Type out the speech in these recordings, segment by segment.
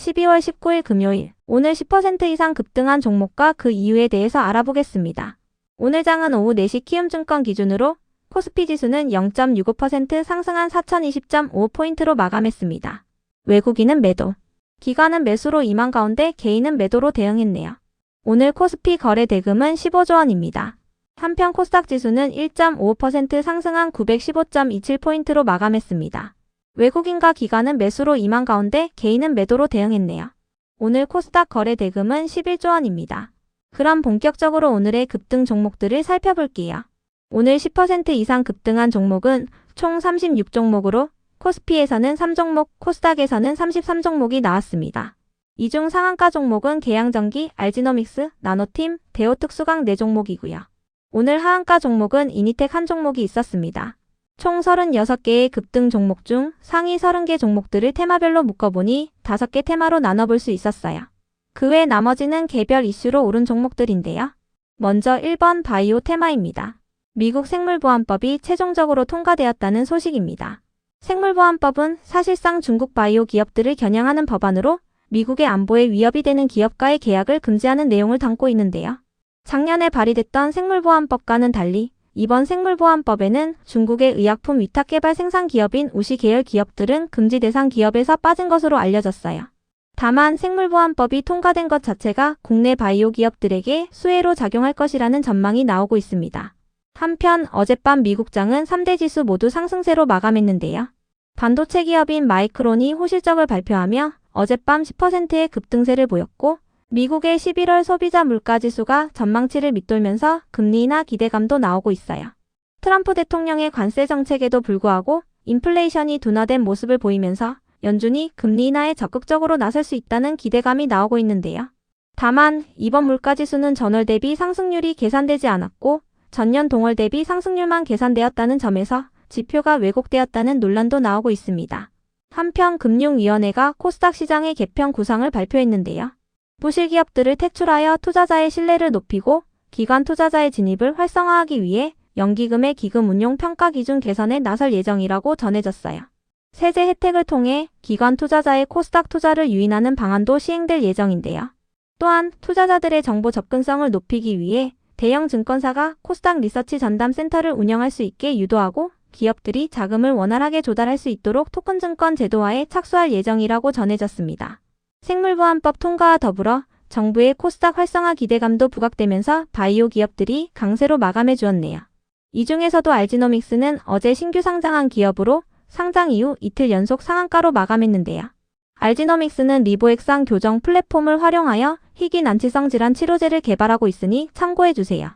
12월 19일 금요일, 오늘 10% 이상 급등한 종목과 그 이유에 대해서 알아보겠습니다. 오늘 장은 오후 4시 키움증권 기준으로 코스피 지수는 0.65% 상승한 4020.5포인트로 마감했습니다. 외국인은 매도, 기관은 매수로 임한 가운데 개인은 매도로 대응했네요. 오늘 코스피 거래 대금은 15조 원입니다. 한편 코스닥 지수는 1.55% 상승한 915.27포인트로 마감했습니다. 외국인과 기관은 매수로 임한 가운데 개인은 매도로 대응했네요. 오늘 코스닥 거래 대금은 11조 원입니다. 그럼 본격적으로 오늘의 급등 종목들을 살펴볼게요. 오늘 10% 이상 급등한 종목은 총 36종목으로 코스피에서는 3종목, 코스닥에서는 33종목이 나왔습니다. 이 중 상한가 종목은 계양전기, 알지노믹스, 나노팀, 대우특수강 4종목이고요. 오늘 하한가 종목은 이니텍 1종목이 있었습니다. 총 36개의 급등 종목 중 상위 30개 종목들을 테마별로 묶어보니 5개 테마로 나눠볼 수 있었어요. 그 외 나머지는 개별 이슈로 오른 종목들인데요. 먼저 1번 바이오 테마입니다. 미국 생물보안법이 최종적으로 통과되었다는 소식입니다. 생물보안법은 사실상 중국 바이오 기업들을 겨냥하는 법안으로 미국의 안보에 위협이 되는 기업과의 계약을 금지하는 내용을 담고 있는데요. 작년에 발의됐던 생물보안법과는 달리 이번 생물보안법에는 중국의 의약품 위탁 개발 생산 기업인 우시 계열 기업들은 금지 대상 기업에서 빠진 것으로 알려졌어요. 다만 생물보안법이 통과된 것 자체가 국내 바이오 기업들에게 수혜로 작용할 것이라는 전망이 나오고 있습니다. 한편 어젯밤 미국장은 3대 지수 모두 상승세로 마감했는데요. 반도체 기업인 마이크론이 호실적을 발표하며 어젯밤 10%의 급등세를 보였고 미국의 11월 소비자 물가지수가 전망치를 밑돌면서 금리 인하 기대감도 나오고 있어요. 트럼프 대통령의 관세 정책에도 불구하고 인플레이션이 둔화된 모습을 보이면서 연준이 금리 인하에 적극적으로 나설 수 있다는 기대감이 나오고 있는데요. 다만 이번 물가지수는 전월 대비 상승률이 계산되지 않았고 전년 동월 대비 상승률만 계산되었다는 점에서 지표가 왜곡되었다는 논란도 나오고 있습니다. 한편 금융위원회가 코스닥 시장의 개편 구상을 발표했는데요. 부실 기업들을 퇴출하여 투자자의 신뢰를 높이고 기관 투자자의 진입을 활성화하기 위해 연기금의 기금 운용 평가 기준 개선에 나설 예정이라고 전해졌어요. 세제 혜택을 통해 기관 투자자의 코스닥 투자를 유인하는 방안도 시행될 예정인데요. 또한 투자자들의 정보 접근성을 높이기 위해 대형 증권사가 코스닥 리서치 전담 센터를 운영할 수 있게 유도하고 기업들이 자금을 원활하게 조달할 수 있도록 토큰증권 제도화에 착수할 예정이라고 전해졌습니다. 생물보안법 통과와 더불어 정부의 코스닥 활성화 기대감도 부각되면서 바이오 기업들이 강세로 마감해 주었네요. 이 중에서도 알지노믹스는 어제 신규 상장한 기업으로 상장 이후 이틀 연속 상한가로 마감했는데요. 알지노믹스는 리보액상 교정 플랫폼을 활용하여 희귀 난치성 질환 치료제를 개발하고 있으니 참고해주세요.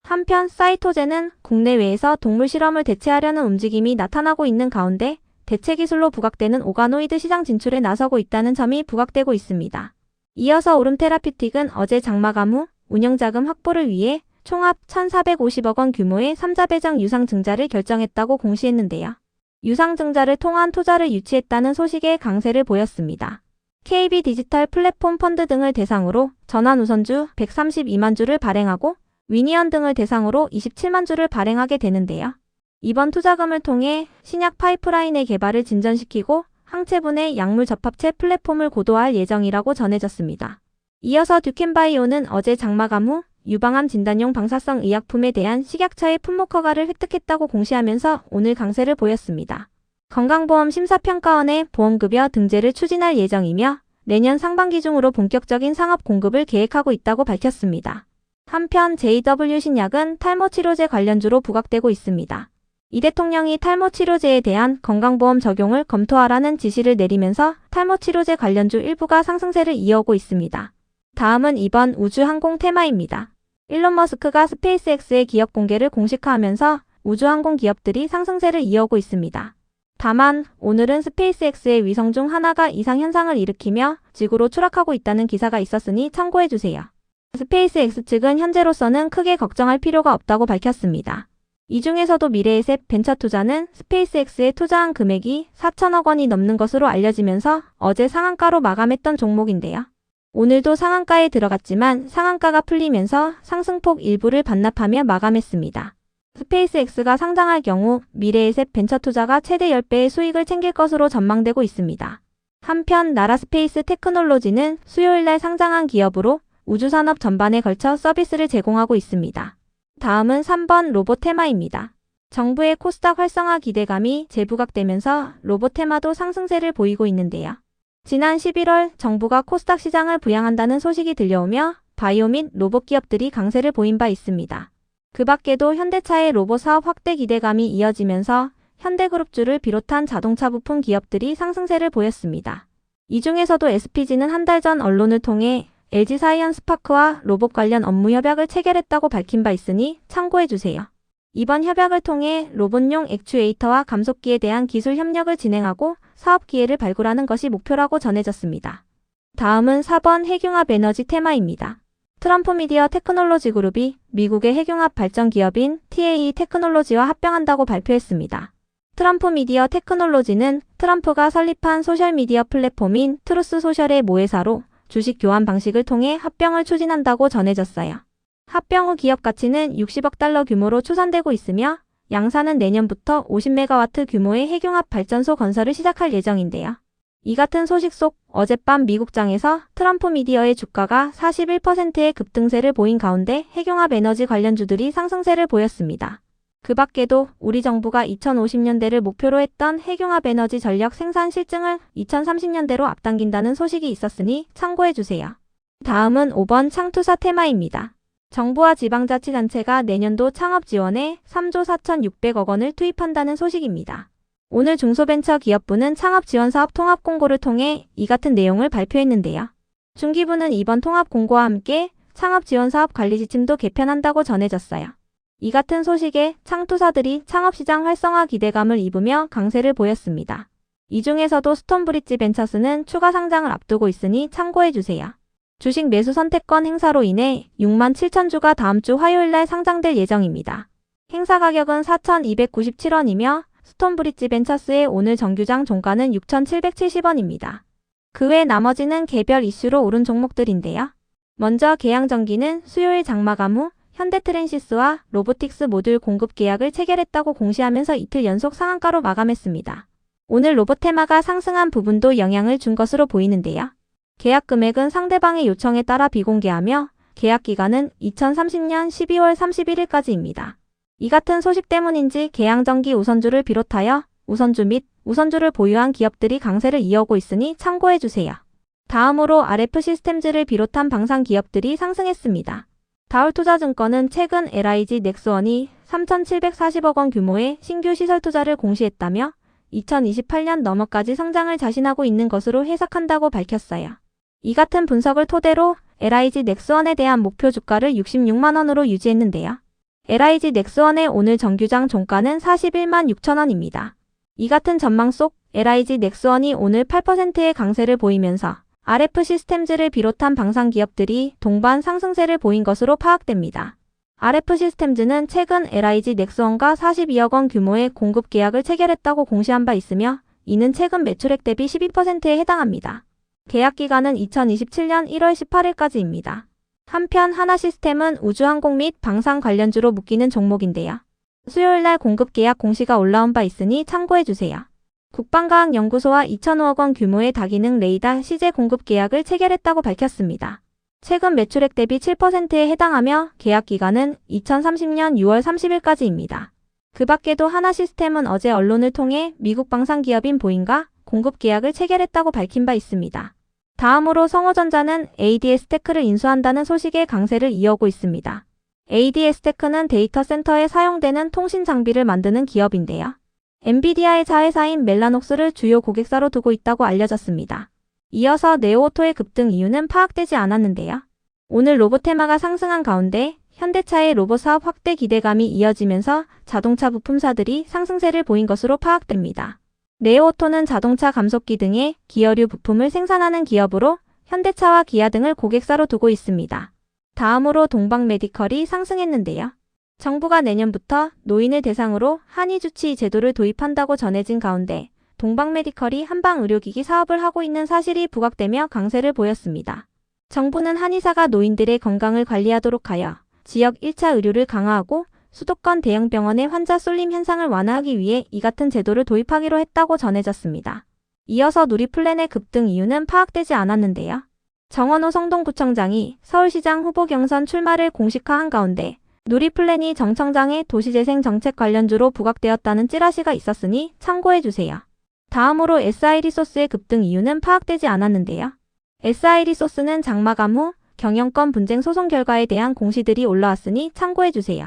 한편 사이토제는 국내외에서 동물 실험을 대체하려는 움직임이 나타나고 있는 가운데 대체 기술로 부각되는 오가노이드 시장 진출에 나서고 있다는 점이 부각되고 있습니다. 이어서 오름 테라퓨틱은 어제 장마감 후 운영자금 확보를 위해 총합 1,450억 원 규모의 3자 배정 유상증자를 결정했다고 공시했는데요. 유상증자를 통한 투자를 유치했다는 소식에 강세를 보였습니다. KB 디지털 플랫폼 펀드 등을 대상으로 전환 우선주 132만 주를 발행하고 위니언 등을 대상으로 27만 주를 발행하게 되는데요. 이번 투자금을 통해 신약 파이프라인의 개발을 진전시키고 항체분해 약물 접합체 플랫폼을 고도화할 예정이라고 전해졌습니다. 이어서 듀켄바이오는 어제 장마감 후 유방암 진단용 방사성 의약품에 대한 식약처의 품목 허가를 획득했다고 공시하면서 오늘 강세를 보였습니다. 건강보험 심사평가원의 보험급여 등재를 추진할 예정이며 내년 상반기 중으로 본격적인 상업 공급을 계획하고 있다고 밝혔습니다. 한편 JW 신약은 탈모치료제 관련주로 부각되고 있습니다. 이 대통령이 탈모치료제에 대한 건강보험 적용을 검토하라는 지시를 내리면서 탈모치료제 관련주 일부가 상승세를 이어오고 있습니다. 다음은 이번 우주항공 테마입니다. 일론 머스크가 스페이스X의 기업 공개를 공식화하면서 우주항공 기업들이 상승세를 이어오고 있습니다. 다만 오늘은 스페이스X의 위성 중 하나가 이상현상을 일으키며 지구로 추락하고 있다는 기사가 있었으니 참고해주세요. 스페이스X 측은 현재로서는 크게 걱정할 필요가 없다고 밝혔습니다. 이 중에서도 미래에셋 벤처투자는 스페이스X에 투자한 금액이 4천억 원이 넘는 것으로 알려지면서 어제 상한가로 마감했던 종목인데요. 오늘도 상한가에 들어갔지만 상한가가 풀리면서 상승폭 일부를 반납하며 마감했습니다. 스페이스X가 상장할 경우 미래에셋 벤처투자가 최대 10배의 수익을 챙길 것으로 전망되고 있습니다. 한편 나라스페이스 테크놀로지는 수요일날 상장한 기업으로 우주산업 전반에 걸쳐 서비스를 제공하고 있습니다. 다음은 3번 로보테마입니다. 정부의 코스닥 활성화 기대감이 재부각되면서 로보테마도 상승세를 보이고 있는데요. 지난 11월 정부가 코스닥 시장을 부양한다는 소식이 들려오며 바이오 및 로봇 기업들이 강세를 보인 바 있습니다. 그 밖에도 현대차의 로봇 사업 확대 기대감이 이어지면서 현대그룹주를 비롯한 자동차 부품 기업들이 상승세를 보였습니다. 이 중에서도 SPG는 한 달 전 언론을 통해 LG사이언스파크와 로봇 관련 업무 협약을 체결했다고 밝힌 바 있으니 참고해주세요. 이번 협약을 통해 로봇용 액추에이터와 감속기에 대한 기술 협력을 진행하고 사업 기회를 발굴하는 것이 목표라고 전해졌습니다. 다음은 4번 핵융합 에너지 테마입니다. 트럼프 미디어 테크놀로지 그룹이 미국의 핵융합 발전 기업인 TAE 테크놀로지와 합병한다고 발표했습니다. 트럼프 미디어 테크놀로지는 트럼프가 설립한 소셜미디어 플랫폼인 트루스 소셜의 모회사로 주식 교환 방식을 통해 합병을 추진한다고 전해졌어요. 합병 후 기업 가치는 60억 달러 규모로 추산되고 있으며 양사는 내년부터 50메가와트 규모의 핵융합 발전소 건설을 시작할 예정인데요. 이 같은 소식 속 어젯밤 미국장에서 트럼프 미디어의 주가가 41%의 급등세를 보인 가운데 핵융합 에너지 관련주들이 상승세를 보였습니다. 그 밖에도 우리 정부가 2050년대를 목표로 했던 핵융합 에너지 전력 생산 실증을 2030년대로 앞당긴다는 소식이 있었으니 참고해주세요. 다음은 5번 창투사 테마입니다. 정부와 지방자치단체가 내년도 창업 지원에 3조 4,600억 원을 투입한다는 소식입니다. 오늘 중소벤처기업부는 창업지원사업 통합공고를 통해 이 같은 내용을 발표했는데요. 중기부는 이번 통합공고와 함께 창업지원사업 관리지침도 개편한다고 전해졌어요. 이 같은 소식에 창투사들이 창업시장 활성화 기대감을 입으며 강세를 보였습니다. 이 중에서도 스톤브릿지 벤처스는 추가 상장을 앞두고 있으니 참고해주세요. 주식 매수 선택권 행사로 인해 6만 7천 주가 다음 주 화요일날 상장될 예정입니다. 행사 가격은 4,297원이며 스톤브릿지 벤처스의 오늘 정규장 종가는 6,770원입니다. 그 외 나머지는 개별 이슈로 오른 종목들인데요. 먼저 계양전기는 수요일 장마감 후 현대트랜시스와 로보틱스 모듈 공급 계약을 체결했다고 공시하면서 이틀 연속 상한가로 마감했습니다. 오늘 로보테마가 상승한 부분도 영향을 준 것으로 보이는데요. 계약 금액은 상대방의 요청에 따라 비공개하며 계약 기간은 2030년 12월 31일까지입니다. 이 같은 소식 때문인지 계양전기 우선주를 비롯하여 우선주 및 우선주를 보유한 기업들이 강세를 이어오고 있으니 참고해주세요. 다음으로 RF 시스템즈를 비롯한 방산 기업들이 상승했습니다. 다울투자증권은 최근 LIG 넥스원이 3,740억 원 규모의 신규 시설 투자를 공시했다며 2028년 넘어까지 성장을 자신하고 있는 것으로 해석한다고 밝혔어요. 이 같은 분석을 토대로 LIG 넥스원에 대한 목표 주가를 66만 원으로 유지했는데요. LIG 넥스원의 오늘 정규장 종가는 41만 6천 원입니다. 이 같은 전망 속 LIG 넥스원이 오늘 8%의 강세를 보이면서 RF 시스템즈를 비롯한 방산 기업들이 동반 상승세를 보인 것으로 파악됩니다. RF 시스템즈는 최근 LIG 넥스원과 42억 원 규모의 공급 계약을 체결했다고 공시한 바 있으며 이는 최근 매출액 대비 12%에 해당합니다. 계약 기간은 2027년 1월 18일까지입니다. 한편 하나시스템은 우주항공 및 방산 관련주로 묶이는 종목인데요. 수요일날 공급 계약 공시가 올라온 바 있으니 참고해주세요. 국방과학연구소와 2,005억 원 규모의 다기능 레이더 시제 공급 계약을 체결했다고 밝혔습니다. 최근 매출액 대비 7%에 해당하며 계약 기간은 2030년 6월 30일까지입니다. 그 밖에도 하나시스템은 어제 언론을 통해 미국 방산 기업인 보잉과 공급 계약을 체결했다고 밝힌 바 있습니다. 다음으로 성호전자는 ADS-TEC를 인수한다는 소식에 강세를 이어오고 있습니다. ADS-TEC는 데이터 센터에 사용되는 통신 장비를 만드는 기업인데요. 엔비디아의 자회사인 멜라녹스를 주요 고객사로 두고 있다고 알려졌습니다. 이어서 네오오토의 급등 이유는 파악되지 않았는데요. 오늘 로보테마가 상승한 가운데 현대차의 로봇 사업 확대 기대감이 이어지면서 자동차 부품사들이 상승세를 보인 것으로 파악됩니다. 네오오토는 자동차 감속기 등의 기어류 부품을 생산하는 기업으로 현대차와 기아 등을 고객사로 두고 있습니다. 다음으로 동방메디컬이 상승했는데요. 정부가 내년부터 노인을 대상으로 한의주치 제도를 도입한다고 전해진 가운데 동방메디컬이 한방의료기기 사업을 하고 있는 사실이 부각되며 강세를 보였습니다. 정부는 한의사가 노인들의 건강을 관리하도록 하여 지역 1차 의료를 강화하고 수도권 대형 병원의 환자 쏠림 현상을 완화하기 위해 이 같은 제도를 도입하기로 했다고 전해졌습니다. 이어서 누리플랜의 급등 이유는 파악되지 않았는데요. 정원호 성동구청장이 서울시장 후보 경선 출마를 공식화한 가운데 누리플랜이 정청장의 도시재생 정책 관련주로 부각되었다는 찌라시가 있었으니 참고해주세요. 다음으로 SI리소스의 급등 이유는 파악되지 않았는데요. SI리소스는 장마감 후 경영권 분쟁 소송 결과에 대한 공시들이 올라왔으니 참고해주세요.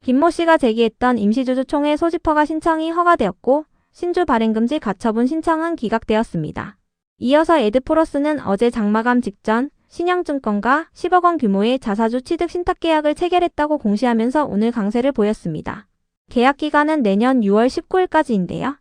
김모 씨가 제기했던 임시주주총회 소집허가 신청이 허가되었고 신주 발행금지 가처분 신청은 기각되었습니다. 이어서 에드포러스는 어제 장마감 직전 신영증권과 10억 원 규모의 자사주 취득 신탁 계약을 체결했다고 공시하면서 오늘 강세를 보였습니다. 계약 기간은 내년 6월 19일까지인데요.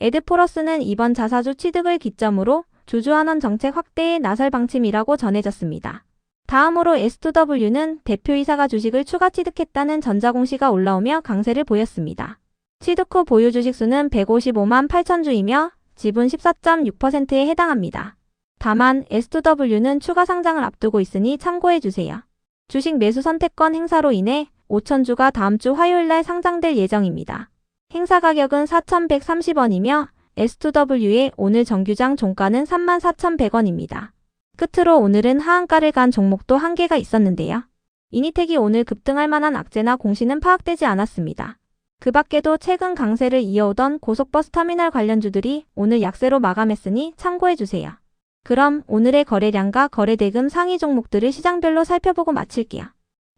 에드포러스는 이번 자사주 취득을 기점으로 주주환원 정책 확대에 나설 방침이라고 전해졌습니다. 다음으로 S2W는 대표이사가 주식을 추가 취득했다는 전자공시가 올라오며 강세를 보였습니다. 취득 후 보유 주식수는 155만 8천 주이며 지분 14.6%에 해당합니다. 다만 S2W는 추가 상장을 앞두고 있으니 참고해주세요. 주식 매수 선택권 행사로 인해 5,000주가 다음 주 화요일 날 상장될 예정입니다. 행사 가격은 4,130원이며 S2W의 오늘 정규장 종가는 34,100원입니다. 끝으로 오늘은 하한가를 간 종목도 한 개가 있었는데요. 이니텍이 오늘 급등할 만한 악재나 공시는 파악되지 않았습니다. 그 밖에도 최근 강세를 이어오던 고속버스 터미널 관련주들이 오늘 약세로 마감했으니 참고해주세요. 그럼 오늘의 거래량과 거래대금 상위 종목들을 시장별로 살펴보고 마칠게요.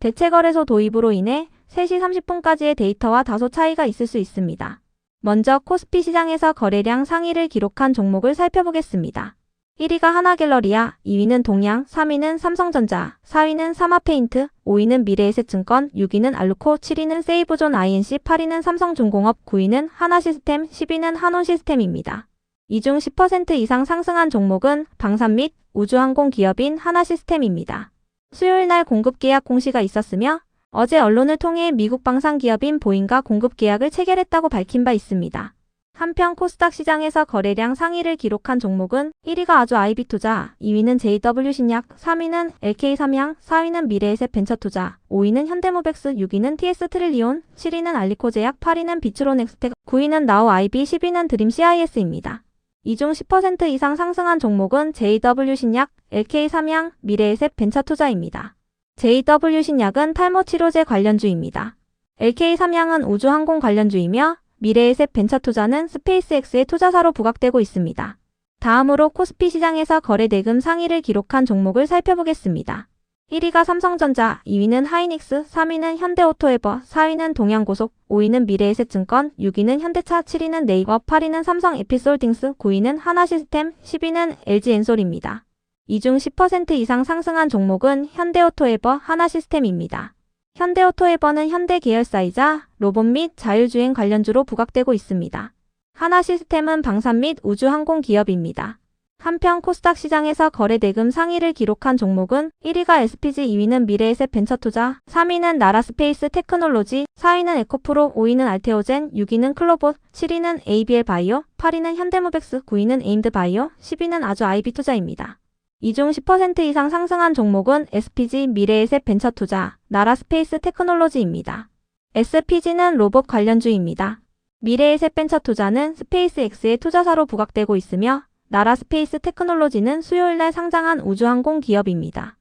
대체거래소 도입으로 인해 3시 30분까지의 데이터와 다소 차이가 있을 수 있습니다. 먼저 코스피 시장에서 거래량 상위를 기록한 종목을 살펴보겠습니다. 1위가 하나갤러리아, 2위는 동양, 3위는 삼성전자, 4위는 사마페인트, 5위는 미래에셋증권, 6위는 알루코, 7위는 세이브존 INC, 8위는 삼성중공업, 9위는 하나시스템, 10위는 한온시스템입니다. 이 중 10% 이상 상승한 종목은 방산 및 우주항공 기업인 하나시스템입니다. 수요일 날 공급 계약 공시가 있었으며 어제 언론을 통해 미국 방산 기업인 보잉과 공급 계약을 체결했다고 밝힌 바 있습니다. 한편 코스닥 시장에서 거래량 상위를 기록한 종목은 1위가 아주 IB투자, 2위는 JW신약, 3위는 LK삼양, 4위는 미래에셋벤처투자, 5위는 현대모백스, 6위는 TS트릴리온, 7위는 알리코제약, 8위는 비츠로넥스텍, 9위는 나우아이비, 10위는 드림CIS입니다. 이 중 10% 이상 상승한 종목은 JW신약, LK삼양, 미래에셋벤처투자입니다. JW신약은 탈모치료제 관련주입니다. LK삼양은 우주항공 관련주이며 미래에셋벤처투자는 스페이스X의 투자사로 부각되고 있습니다. 다음으로 코스피 시장에서 거래대금 상위를 기록한 종목을 살펴보겠습니다. 1위가 삼성전자, 2위는 하이닉스, 3위는 현대오토에버, 4위는 동양고속, 5위는 미래에셋증권, 6위는 현대차, 7위는 네이버, 8위는 삼성에피솔딩스, 9위는 하나시스템, 10위는 LG엔솔입니다. 이 중 10% 이상 상승한 종목은 현대오토에버, 하나시스템입니다. 현대오토에버는 현대 계열사이자 로봇 및 자율주행 관련주로 부각되고 있습니다. 하나시스템은 방산 및 우주항공 기업입니다. 한편 코스닥 시장에서 거래대금 상위를 기록한 종목은 1위가 SPG, 2위는 미래에셋벤처투자, 3위는 나라스페이스 테크놀로지, 4위는 에코프로, 5위는 알테오젠, 6위는 클로봇, 7위는 ABL바이오, 8위는 현대모백스, 9위는 에임드바이오, 10위는 아주 IB투자입니다. 이 중 10% 이상 상승한 종목은 SPG, 미래에셋벤처투자, 나라스페이스 테크놀로지입니다. SPG는 로봇 관련주입니다. 미래에셋벤처투자는 스페이스X의 투자사로 부각되고 있으며 나라스페이스 테크놀로지는 수요일날 상장한 우주항공 기업입니다.